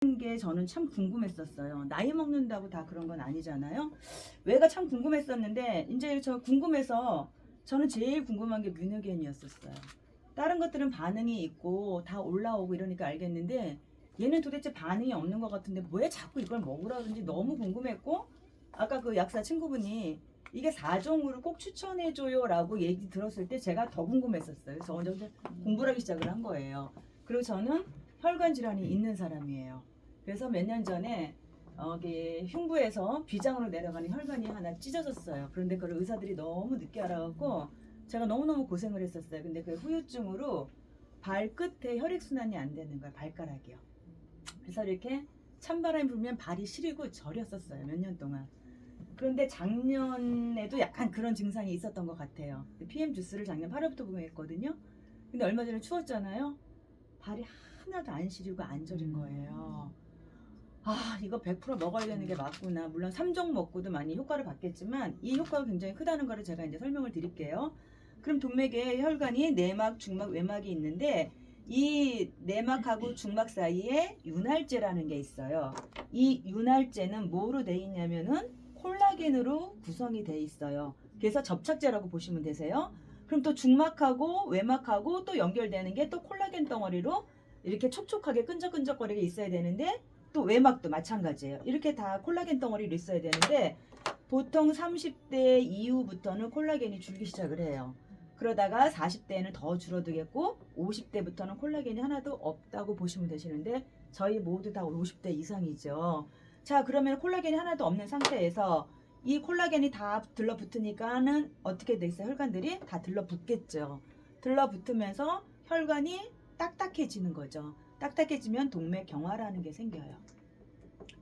게 저는 참 궁금했었어요. 나이 먹는다고 다 그런 건 아니잖아요. 왜가 참 궁금했었는데 이제 저 궁금해서 저는 제일 궁금한 게 뮤너겐이었었어요. 다른 것들은 반응이 있고 다 올라오고 이러니까 알겠는데 얘는 도대체 반응이 없는 것 같은데 왜 자꾸 이걸 먹으라든지 너무 궁금했고 아까 그 약사 친구분이 이게 4종으로 꼭 추천해줘요 라고 얘기 들었을 때 제가 더 궁금했었어요. 그래서 먼저 공부를 하기 시작을 한 거예요. 그리고 저는 혈관 질환이 있는 사람이에요. 그래서 몇 년 전에 흉부에서 비장으로 내려가는 혈관이 하나 찢어졌어요. 그런데 그걸 의사들이 너무 늦게 알아갖고 제가 너무너무 고생을 했었어요. 근데 그 후유증으로 발끝에 혈액순환이 안 되는 거예요. 발가락이요. 그래서 이렇게 찬바람이 불면 발이 시리고 저렸었어요. 몇 년 동안. 그런데 작년에도 약간 그런 증상이 있었던 것 같아요. PM 주스를 작년 8월부터 복용했거든요. 근데 얼마 전에 추웠잖아요. 발이 하나도 안 시리고 안 저린 거예요. 아, 이거 100% 먹어야 되는 게 맞구나. 물론 3종 먹고도 많이 효과를 받겠지만 이 효과가 굉장히 크다는 거를 제가 이제 설명을 드릴게요. 그럼 동맥에 혈관이 내막, 중막, 외막이 있는데 이 내막하고 중막 사이에 윤활제라는 게 있어요. 이 윤활제는 뭐로 돼 있냐면은 콜라겐으로 구성이 돼 있어요. 그래서 접착제라고 보시면 되세요. 그럼 또 중막하고 외막하고 또 연결되는 게 또 콜라겐 덩어리로 이렇게 촉촉하게 끈적끈적거리게 있어야 되는데 또 외막도 마찬가지예요. 이렇게 다 콜라겐 덩어리로 있어야 되는데 보통 30대 이후부터는 콜라겐이 줄기 시작을 해요. 그러다가 40대에는 더 줄어들겠고 50대부터는 콜라겐이 하나도 없다고 보시면 되시는데 저희 모두 다 50대 이상이죠. 자, 그러면 콜라겐이 하나도 없는 상태에서 이 콜라겐이 다 들러붙으니까는 어떻게 돼 있어요? 혈관들이 다 들러붙겠죠. 들러붙으면서 혈관이 딱딱해지는 거죠. 딱딱해지면 동맥경화라는 게 생겨요.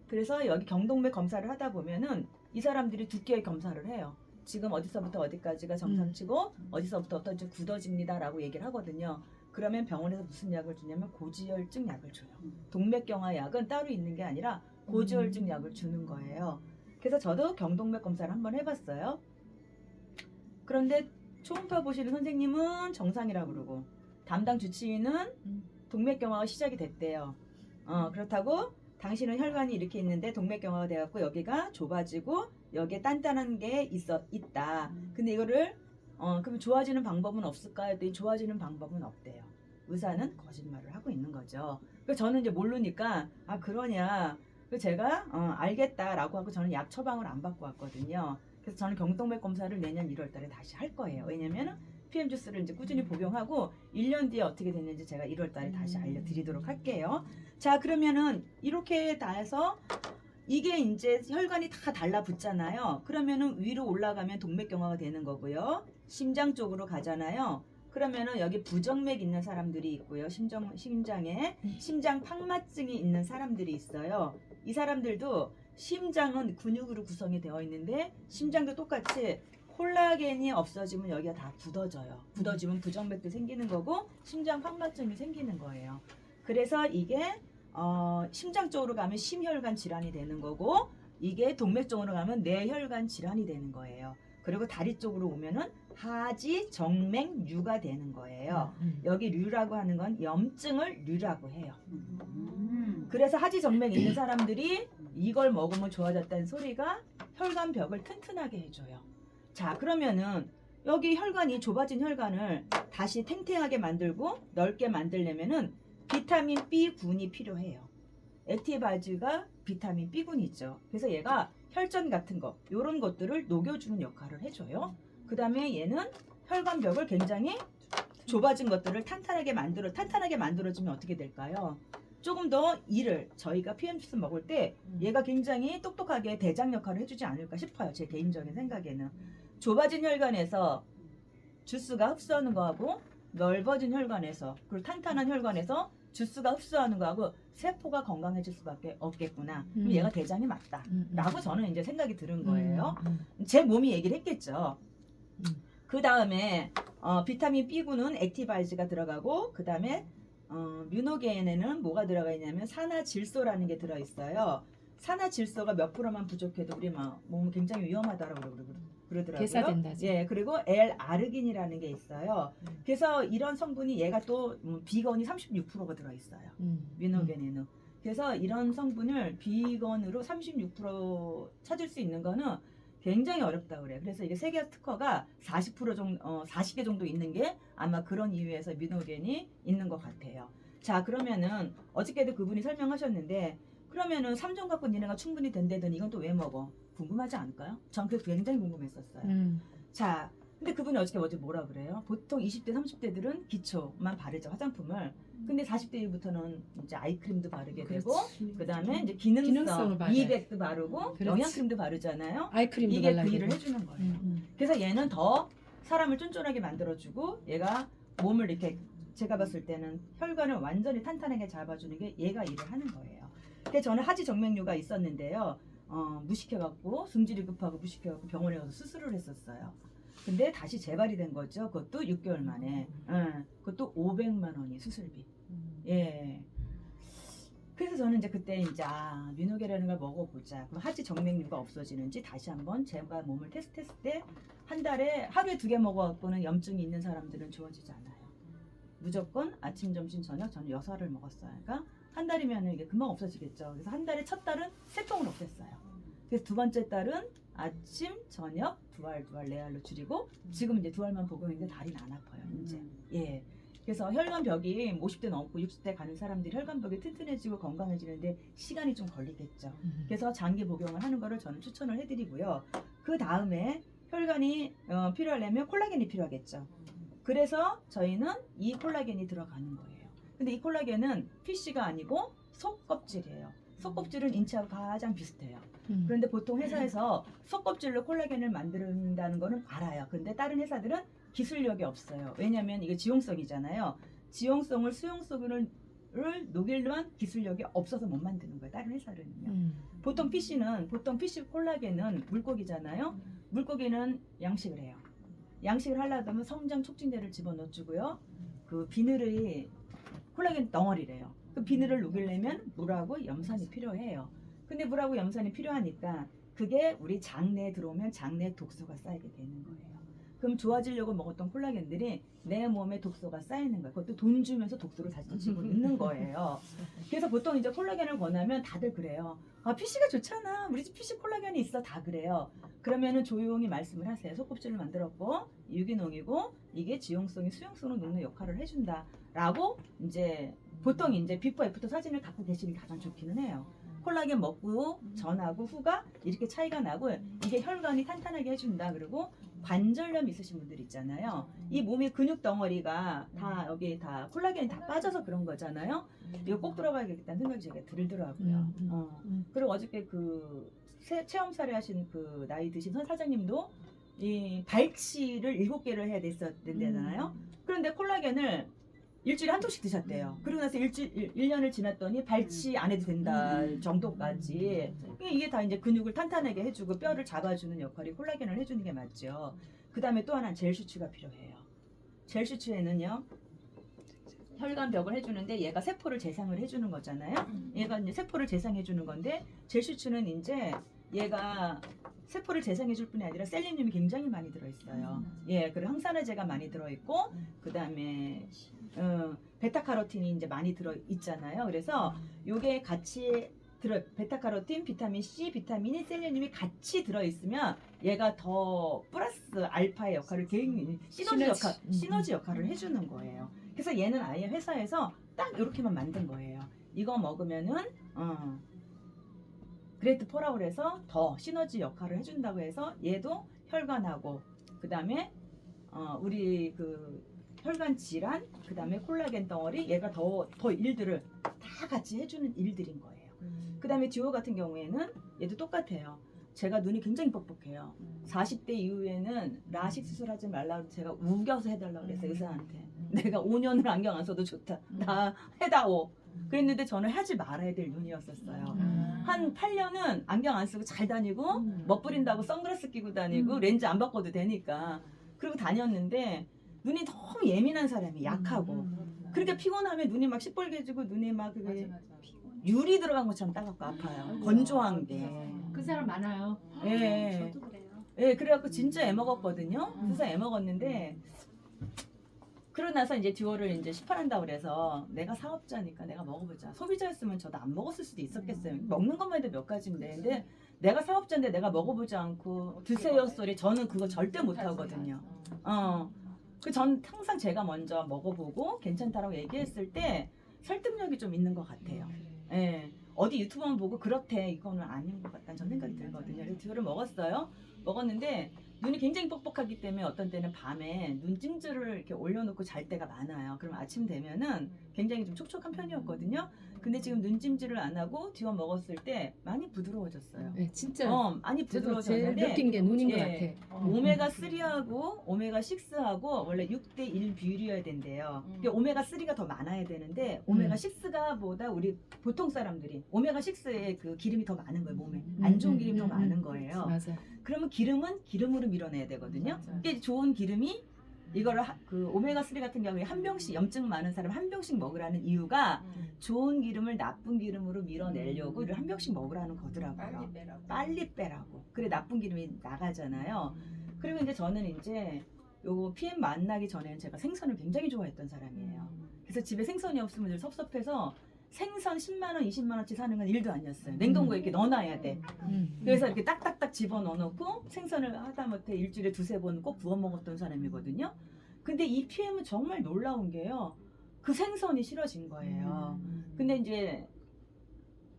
그래서 여기 경동맥 검사를 하다 보면은 이 사람들이 두께의 검사를 해요. 지금 어디서부터 어디까지가 정상치고 어디서부터 어떤지 굳어집니다 라고 얘기를 하거든요. 그러면 병원에서 무슨 약을 주냐면 고지혈증 약을 줘요. 동맥경화 약은 따로 있는 게 아니라 고지혈증 약을 주는 거예요. 그래서 저도 경동맥 검사를 한번 해봤어요. 그런데 초음파 보시는 선생님은 정상이라고 그러고 담당 주치의는 동맥경화가 시작이 됐대요. 그렇다고 당신은 혈관이 이렇게 있는데 동맥경화가 돼갖고 여기가 좁아지고 여기에 단단한 게 있다. 근데 이거를 그럼 좋아지는 방법은 없을까요? 했더니 좋아지는 방법은 없대요. 의사는 거짓말을 하고 있는 거죠. 그래서 저는 이제 모르니까 아 그러냐. 그래서 제가 알겠다라고 하고 저는 약 처방을 안 받고 왔거든요. 그래서 저는 경동맥 검사를 내년 1월달에 다시 할 거예요. 왜냐면은 PM 주스를 이제 꾸준히 복용하고 1년 뒤에 어떻게 됐는지 제가 1월달에 다시 알려드리도록 할게요. 자, 그러면은 이렇게 다 해서 이게 이제 혈관이 다 달라붙잖아요. 그러면은 위로 올라가면 동맥경화가 되는 거고요. 심장 쪽으로 가잖아요. 그러면은 여기 부정맥 있는 사람들이 있고요. 심장에 심장 판마증이 있는 사람들이 있어요. 이 사람들도 심장은 근육으로 구성이 되어 있는데 심장도 똑같이 콜라겐이 없어지면 여기가 다 굳어져요. 굳어지면 부정맥도 생기는 거고 심장 판마증이 생기는 거예요. 그래서 이게 심장 쪽으로 가면 심혈관 질환이 되는 거고 이게 동맥 쪽으로 가면 뇌혈관 질환이 되는 거예요. 그리고 다리 쪽으로 오면은 하지 정맥류가 되는 거예요. 여기 류라고 하는 건 염증을 류라고 해요. 그래서 하지 정맥 있는 사람들이 이걸 먹으면 좋아졌다는 소리가 혈관벽을 튼튼하게 해줘요. 자, 그러면은 여기 혈관이 좁아진 혈관을 다시 탱탱하게 만들고 넓게 만들려면은 비타민 B군이 필요해요. 액티바즈가 비타민 B군이죠. 그래서 얘가 혈전 같은 거 이런 것들을 녹여주는 역할을 해줘요. 그 다음에 얘는 혈관벽을 굉장히 좁아진 것들을 탄탄하게 만들어주면 어떻게 될까요? 조금 더 일을 저희가 PM 주스 먹을 때 얘가 굉장히 똑똑하게 대장 역할을 해주지 않을까 싶어요. 제 개인적인 생각에는. 좁아진 혈관에서 주스가 흡수하는 거하고 넓어진 혈관에서 그리고 탄탄한 혈관에서 주스가 흡수하는 거하고 세포가 건강해질 수밖에 없겠구나. 그럼 얘가 대장이 맞다. 라고 저는 이제 생각이 드는 거예요. 제 몸이 얘기를 했겠죠. 그 다음에 비타민 B군은 액티바이즈가 들어가고 그 다음에 뮤노겐에는 뭐가 들어가 있냐면 산화질소라는 게 들어있어요. 산화질소가 몇 프로만 부족해도 우리 몸은 굉장히 위험하다라고 그러더라고요. 대사된다지. 예, 그리고 L-아르긴이라는 게 있어요. 그래서 이런 성분이 얘가 또 비건이 36%가 들어있어요. 뮤노겐에는. 그래서 이런 성분을 비건으로 36% 찾을 수 있는 거는 굉장히 어렵다고 그래요. 그래서 이게 세계 특허가 40% 정도, 40개 정도 있는 게 아마 그런 이유에서 미노겐이 있는 것 같아요. 자, 그러면은 어저께도 그분이 설명하셨는데 그러면은 3종 갖고 니네가 충분히 된다더니 이건 또 왜 먹어? 궁금하지 않을까요? 전 그게 굉장히 궁금했었어요. 자, 근데 그분이 어저께 뭐라 그래요? 보통 20대, 30대들은 기초만 바르죠, 화장품을. 근데 40대 이후부터는 이제 아이크림도 바르게 되고, 그 다음에 이제 기능성 미백도 바르고, 그렇지. 영양크림도 바르잖아요. 아이크림도 이게 그 발라야 일을 되고. 해주는 거예요. 그래서 얘는 더 사람을 쫀쫀하게 만들어주고, 얘가 몸을 이렇게 제가 봤을 때는 혈관을 완전히 탄탄하게 잡아주는 게 얘가 일을 하는 거예요. 그래서 저는 하지 정맥류가 있었는데요. 무식해갖고 승질이 급하고 무식해갖고 병원에 가서 수술을 했었어요. 근데 다시 재발이 된 거죠. 그것도 6개월 만에. 그것도 500만 원이 수술비. 예. 그래서 저는 이제 그때 이제 미노게라는 걸 먹어보자. 그럼 하지 정맥류가 없어지는지 다시 한번 제가 몸을 테스트했을 때 한 달에 하루에 2개 먹어갖고는 염증이 있는 사람들은 좋아지지 않아요. 무조건 아침, 점심, 저녁 저는 6알을 먹었어요. 그러니까 한 달이면 이게 금방 없어지겠죠. 그래서 한 달에 첫 달은 3통을 없앴어요. 그래서 두 번째 달은 아침, 저녁 2알, 4알로 줄이고 지금 이제 2알만 복용했는데 다리는 안 아파요. 이제. 예. 그래서 혈관벽이 50대 넘고 60대 가는 사람들이 혈관벽이 튼튼해지고 건강해지는데 시간이 좀 걸리겠죠. 그래서 장기 복용을 하는 거를 저는 추천을 해드리고요. 그 다음에 혈관이 필요하려면 콜라겐이 필요하겠죠. 그래서 저희는 이 콜라겐이 들어가는 거예요. 근데 이 콜라겐은 피쉬가 아니고 속껍질이에요. 속껍질은 인체하고 가장 비슷해요. 그런데 보통 회사에서 속껍질로 콜라겐을 만든다는 거는 알아요. 근데 다른 회사들은 기술력이 없어요. 왜냐하면 이게 지용성이잖아요. 지용성을 수용성을 녹일만 기술력이 없어서 못 만드는 거예요. 다른 회사는요. 보통 피쉬 콜라겐은 물고기잖아요. 물고기는 양식을 해요. 양식을 하려고 하면 성장 촉진제를 집어넣어주고요. 그 비늘이 콜라겐 덩어리래요. 그 비늘을 녹이려면 물하고 염산이 필요해요. 근데 물하고 염산이 필요하니까 그게 우리 장내에 들어오면 장내에 독소가 쌓이게 되는 거예요. 그럼 좋아지려고 먹었던 콜라겐들이 내 몸에 독소가 쌓이는 거예요. 그것도 돈 주면서 독소를 다시 집어 넣는 거예요. 그래서 보통 이제 콜라겐을 권하면 다들 그래요. 피쉬가 좋잖아. 우리 집 피쉬 콜라겐이 있어. 다 그래요. 그러면은 조용히 말씀을 하세요. 속껍질을 만들었고 유기농이고 이게 지용성이 수용성을 녹는 역할을 해준다라고 이제 보통 이제 비포 애프터 사진을 갖고 계시는 게 가장 좋기는 해요. 콜라겐 먹고 전하고 후가 이렇게 차이가 나고 이게 혈관이 탄탄하게 해준다. 그리고 관절염 있으신 분들 있잖아요. 이 몸의 근육 덩어리가 다 여기 다 콜라겐이 다 빠져서 그런 거잖아요. 이거 꼭 들어가야겠다는 생각이 제가 들더라고요. 그리고 어저께 그 체험 사례하신 그 나이 드신 선 사장님도 이 발치를 7개를 해야 됐었는데잖아요. 그런데 콜라겐을 일주일에 한 통씩 드셨대요. 그리고 나서 1년을 지났더니 발치 안 해도 된다 정도까지. 이게 다 이제 근육을 탄탄하게 해주고 뼈를 잡아주는 역할이 콜라겐을 해주는 게 맞죠. 그 다음에 또 하나는 젤 슈츠가 필요해요. 젤 슈츠에는요. 혈관벽을 해주는데 얘가 세포를 재상을 해주는 거잖아요. 얘가 이제 세포를 재상해주는 건데 젤 슈츠는 이제 얘가 세포를 재생해줄 뿐이 아니라 셀레늄이 굉장히 많이 들어있어요. 예, 그리고 항산화제가 많이 들어있고 그 다음에 베타카로틴이 이제 많이 들어있잖아요. 그래서 요게 같이 베타카로틴, 비타민 C, 비타민이, 셀레늄이 같이 들어있으면 얘가 더 플러스 알파의 역할을 시너지 역할을 해주는 거예요. 그래서 얘는 아예 회사에서 딱 이렇게만 만든 거예요. 이거 먹으면은 그레이트 4라고 해서 더 시너지 역할을 해준다고 해서 얘도 혈관하고 그 다음에 우리 그 혈관 질환 그 다음에 콜라겐 덩어리 얘가 더 일들을 다 같이 해주는 일들인 거예요. 그 다음에 듀오 같은 경우에는 얘도 똑같아요. 제가 눈이 굉장히 뻑뻑해요. 40대 이후에는 라식 수술하지 말라고 제가 우겨서 해달라고 그랬어요. 의사한테. 내가 5년을 안경 안 써도 좋다. 나 해다오. 그랬는데 저는 하지 말아야 될 눈이었었어요. 한 8년은 안경 안 쓰고 잘 다니고 멋부린다고 선글라스 끼고 다니고 렌즈 안 바꿔도 되니까 그리고 다녔는데 눈이 너무 예민한 사람이 약하고 그렇게 피곤하면 눈이 막 시뻘개지고 눈에 막 그게 유리 들어간 것처럼 따갑고 아파요. 건조한 게. 그 사람 많아요. 예. 저도 그래요. 예, 그래갖고 진짜 애먹었거든요. 그래서 애먹었는데 그러고 나서 이제 듀오를 이제 시판한다고 그래서 내가 사업자니까 내가 먹어보자. 소비자였으면 저도 안 먹었을 수도 있었겠어요. 먹는 것만 해도 몇 가지인데. 근데 내가 사업자인데 내가 먹어보지 않고 드세요 소리 저는 그거 절대 못 하거든요. 전 항상 제가 먼저 먹어보고 괜찮다라고 얘기했을 때 설득력이 좀 있는 것 같아요. 예. 어디 유튜브만 보고 그렇대 이거는 아닌 것 같다는 전 생각이 들거든요. 그래서 듀오를 먹었어요. 먹었는데 눈이 굉장히 뻑뻑하기 때문에 어떤 때는 밤에 눈찜질을 이렇게 올려놓고 잘 때가 많아요. 그럼 아침 되면은 굉장히 좀 촉촉한 편이었거든요. 근데 지금 눈찜질을 안 하고 듀오 먹었을 때 많이 부드러워졌어요. 네, 진짜 많이 저도 제일 부드러워졌는데 느낀 게 눈인 것 예. 같아. 오메가 3하고 오메가 6하고 원래 6대1 비율이어야 된대요. 근데 오메가 3가 더 많아야 되는데 오메가 6가 보다 우리 보통 사람들이 오메가 6에 그 기름이 더 많은 거예요. 몸에 안 좋은 기름이 더 많은 거예요. 맞아. 그러면 기름은 기름으로 밀어내야 되거든요. 맞아요. 이게 좋은 기름이 이거를 그 오메가 3 같은 경우에 한 병씩 염증 많은 사람 한 병씩 먹으라는 이유가 좋은 기름을 나쁜 기름으로 밀어내려고 이를 한 병씩 먹으라는 거더라고요. 빨리 빼라고. 그래 나쁜 기름이 나가잖아요. 그리고 이제 저는 이제 요 PM 만나기 전에는 제가 생선을 굉장히 좋아했던 사람이에요. 그래서 집에 생선이 없으면 늘 섭섭해서 생선 10만 원, 20만 원치 사는 건 일도 아니었어요. 냉동고에 이렇게 넣어놔야 돼. 그래서 이렇게 딱딱딱 집어 넣어놓고 생선을 하다못해 일주일에 두세 번 꼭 구워 먹었던 사람이거든요. 근데 이 PM은 정말 놀라운 게요. 그 생선이 싫어진 거예요. 근데 이제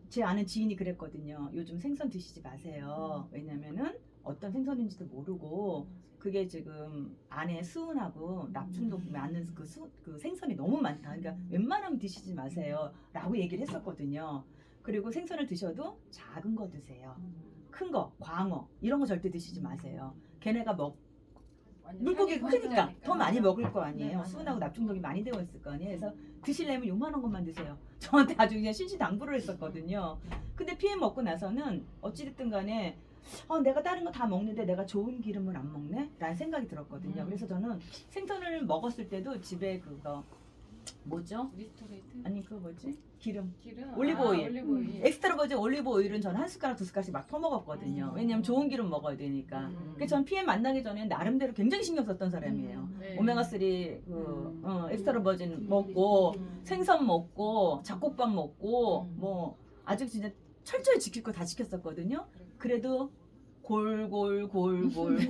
제 아는 지인이 그랬거든요. 요즘 생선 드시지 마세요. 왜냐면은 어떤 생선인지도 모르고 그게 지금 안에 수은하고 납충독 많은 그 생선이 너무 많다. 그러니까 웬만하면 드시지 마세요. 라고 얘기를 했었거든요. 그리고 생선을 드셔도 작은 거 드세요. 큰 거, 광어 이런 거 절대 드시지 마세요. 걔네가 물고기가 크니까 더 많이 먹을 거 아니에요. 수은하고 납충독이 많이 되어 있을 거 아니에요. 그래서 드시려면 요만한 것만 드세요. 저한테 아주 그냥 신신당부를 했었거든요. 근데 PM 먹고 나서는 어찌됐든 간에 내가 다른 거 다 먹는데 내가 좋은 기름을 안 먹네? 라는 생각이 들었거든요. 그래서 저는 생선을 먹었을 때도 집에 그거 뭐죠? 리스토레이트? 아니 그거 뭐지? 기름 올리브 오일. 엑스트라 버진 올리브 오일은 저는 한 숟가락 두 숟가락씩 막 퍼먹었거든요. 왜냐면 좋은 기름 먹어야 되니까. 그래서 전 PM 만나기 전에 나름대로 굉장히 신경 썼던 사람이에요. 네. 오메가 3 엑스트라 버진 먹고 생선 먹고 잡곡밥 먹고 뭐 아주 진짜 철저히 지킬 거 다 지켰었거든요. 그래도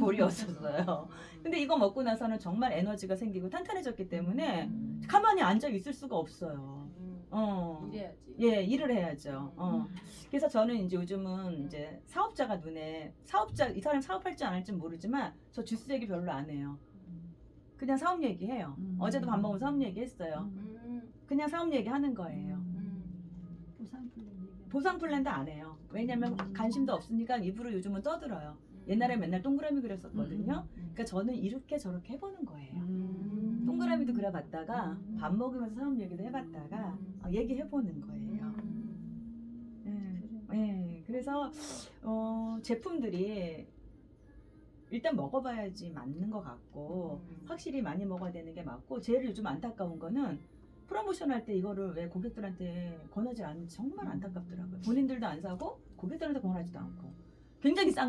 골이었었어요. 근데 이거 먹고 나서는 정말 에너지가 생기고 탄탄해졌기 때문에 가만히 앉아 있을 수가 없어요. 이래야지. 예, 일을 해야죠. 그래서 저는 이제 요즘은 이제 이 사람 사업할지 안 할지 모르지만 저 주스 얘기 별로 안 해요. 그냥 사업 얘기해요. 어제도 밥 먹으면 사업 얘기했어요. 그냥 사업 얘기하는 거예요. 보상 플랜도 안 해요. 왜냐면 관심도 없으니까 입으로 요즘은 떠들어요. 옛날에 맨날 동그라미 그렸었거든요. 그러니까 저는 이렇게 저렇게 해보는 거예요. 동그라미도 그려봤다가 밥 먹으면서 사업 얘기도 해봤다가 얘기해보는 거예요. 그래서 제품들이 일단 먹어봐야지 맞는 것 같고 확실히 많이 먹어야 되는 게 맞고 제일 요즘 안타까운 거는 프로모션 할 때 이거를 왜 고객들한테 권하지 않는지 정말 안타깝더라고요. 본인들도 안 사고 고객들한테 권하지도 않고 굉장히 싼